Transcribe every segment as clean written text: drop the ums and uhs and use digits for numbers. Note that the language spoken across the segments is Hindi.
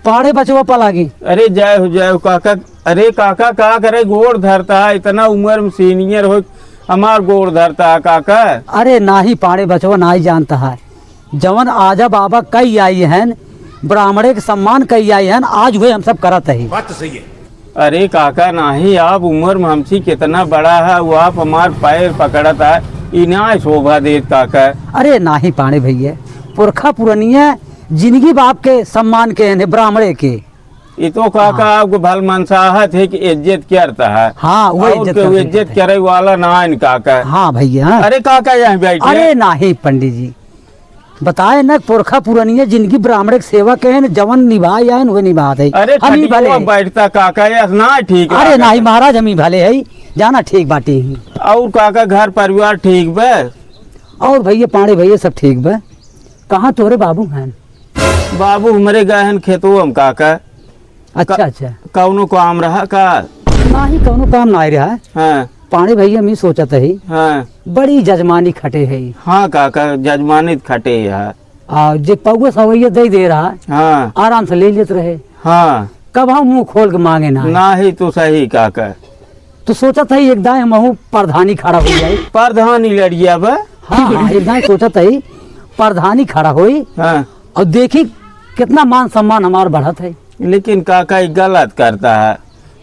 पाड़े बचवा पलागी। अरे जय हो काका। अरे काका का करे, गोड़ धरता है, इतना उम्र में सीनियर हो हमार गोड़ धरता है काका। अरे नाही पाड़े बचवा नाही जानता है, जवन आजा बाबा कई आई हैं, ब्राह्मणे के सम्मान कई आई हैं, आज हुए हम सब करत है। बात तो सही है। अरे काका नहीं, आप उम्र में हमसे कितना बड़ा है, वो आप हमार पैर पकड़ता है, इना शोभा देत काका। अरे नाही पाड़े भैया, पुरखा पुरनिया जिंदगी बाप के सम्मान के हैं ब्राह्मणे के। ये तो काका आपको भल मनसाहत है कि इज्जत करता है। हाँ वो इज्जत करे वाला ना है काका। हाँ भैया। अरे काका यहाँ बैठे। अरे नाही पंडित जी, बताए न पुरखा पुरानिया जिनकी ब्राह्मण की सेवा के हैं, जवन निभाए या वो निभाते। अरे हम भले बैठता काका या ना ठीक। अरे नाही महाराज हम भले है, जाना ठीक बाटी। और काका घर परिवार ठीक बे? और भैया पाड़े भैया सब ठीक बे। कहाँ तोरे बाबू हैं? बाबू हमारे गए हैं खेतों हम काका। अच्छा अच्छा। कौनो काम रहा का? नाही कौनो काम ना रहा है। हाँ पाड़े भैया मैं सोचत है, हाँ बड़ी जजमानी खटे है। हाँ काका जजमानित खटे है। जे पौवा सवैया दे रहा, हाँ आराम से ले लेते रहे। हाँ कब हम मुंह खोल के मांगे ना ही तो सही काका। तो सोचत है एक दाए महू प्रधानी खड़ा हो जाए। प्रधानी लड़िया बा। हाँ एक दाए सोचत है प्रधानी खड़ा होई। हाँ और देखी कितना मान सम्मान हमार बढ़त है। लेकिन काका ये गलत करता है,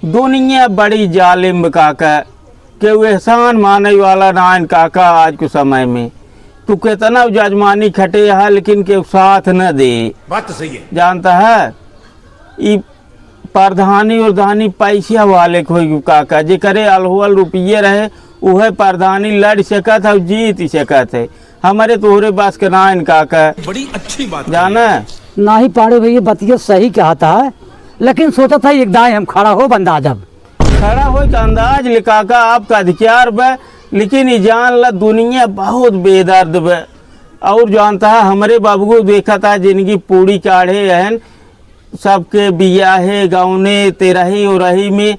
दुनिया बड़ी जालिम काका, के एहसान माने वाला ना काका। आज के समय में तू कितना जजमानी खटे है, लेकिन के साथ न दे। बात तो सही है। जानता है ये प्रधानी और धानी पैसा वाले कोई काका, जे करे अलहुअल रुपये रहे वह प्रधानी लड़ सकत है, जीत सकत है। हमारे तोहरे बस के ना काका। बड़ी अच्छी बात जाना ना ही पाड़े भैया बतिया सही कहता है, लेकिन सोचा था एक दाए हम खड़ा हो बंदा जब खड़ा हो का अंदाज ले काका आपका अधिकार बे, लेकिन ये जान ला दुनिया बहुत बेदर्द बे। और जानता है हमारे बाबू को देखा था जिनकी पूरी काढ़े रहन, सबके बियाहे गौने तेरही और रही में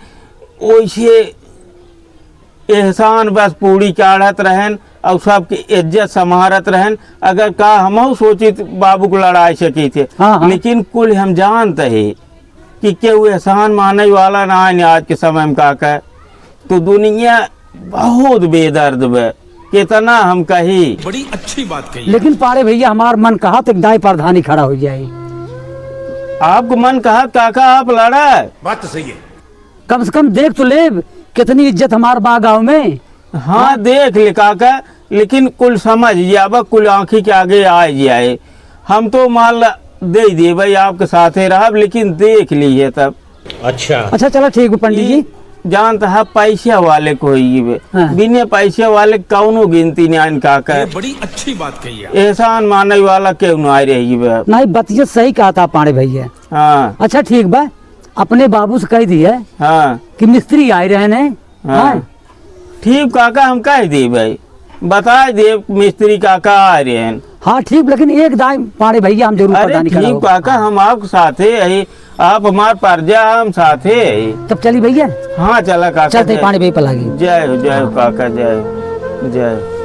वैसे एहसान बस पूरी काढ़त रहन और सबकी इज्जत संभारत रहन। अगर का हम सोची बाबू को लड़ाई सकी थे। हाँ। लेकिन कुल हम जानते हैं कि केहू एहसान माने वाला ना है आज के समय में काका। तो दुनिया बहुत बेदर्द बे, कितना हम कही। बड़ी अच्छी बात कही। लेकिन पाड़े भैया हमार मन कहा तो एक दाए प्रधानी खड़ा हो जाए। आपको मन कहा काका आप लड़ा? बात तो सही है। कम से कम देख तो ले कितनी इज्जत हमार बा गाँव में। हाँ देख ले काका, लेकिन कुल समझ जाबा, कुल आँखी के आगे आ जाए। हम तो मान दे दिए भाई आपके साथ रहा, लेकिन देख लीजिए तब। अच्छा चलो ठीक है पंडित जी। जानता है पैसा वाले को ही हाँ। बिना पैसा वाले कौनो गिनती नहीं काका। बड़ी अच्छी बात कही है। एहसान माने वाला क्यों ना रही बे। नहीं बतिया सही कहा था पाड़े भैया। हाँ अच्छा ठीक बा, अपने बाबू से कह दिए हाँ कि मिस्त्री आए रहे ने। हाँ ठीक काका, हम कह दी भाई, बता दे मिस्त्री काका आ रहे हैं। हाँ ठीक, लेकिन एक दाए पाड़े भैया हम जरूर अरे प्रधानी खड़ा ठीक हो। काका, हम आपके साथे है, आप हमार परजा हम साथे है। तब चली भैया। हाँ चला काका। चलते पानी भैया पलागी। जय हो काका, जय हो, जय हो।